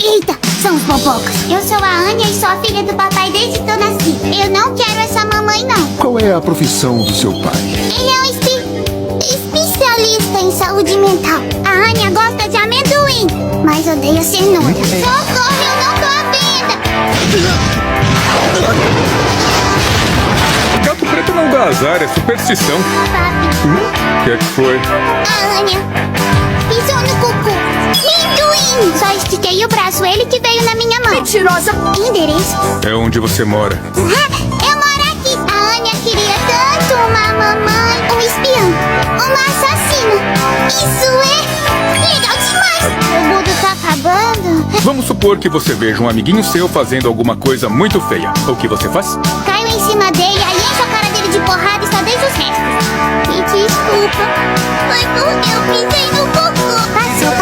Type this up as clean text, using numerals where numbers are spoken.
Eita, são os bobocas. Eu sou a Anya e sou a filha do papai desde que eu nasci. Eu não quero essa mamãe, não. Qual é a profissão do seu pai? Ele é um especialista em saúde mental. A Anya gosta de amendoim, mas odeia cenoura. Socorro, eu não tô à venda. Gato preto não dá azar, é superstição. Papi, O que é que foi? a Anya pisou no cocô. Amendoim! Só estiquei o braço, ele que veio na minha mão. Mentirosa! Endereço? É onde você mora. Eu moro aqui. A Anya queria tanto uma mamãe, um espião, uma assassina. Isso é legal demais. O mundo tá acabando. Vamos supor que você veja um amiguinho seu fazendo alguma coisa muito feia. O que você faz? Caio em cima dele, aí encho a cara dele de porrada e só deixo os restos. Me desculpa. Foi porque eu pisei no cocô. Passou.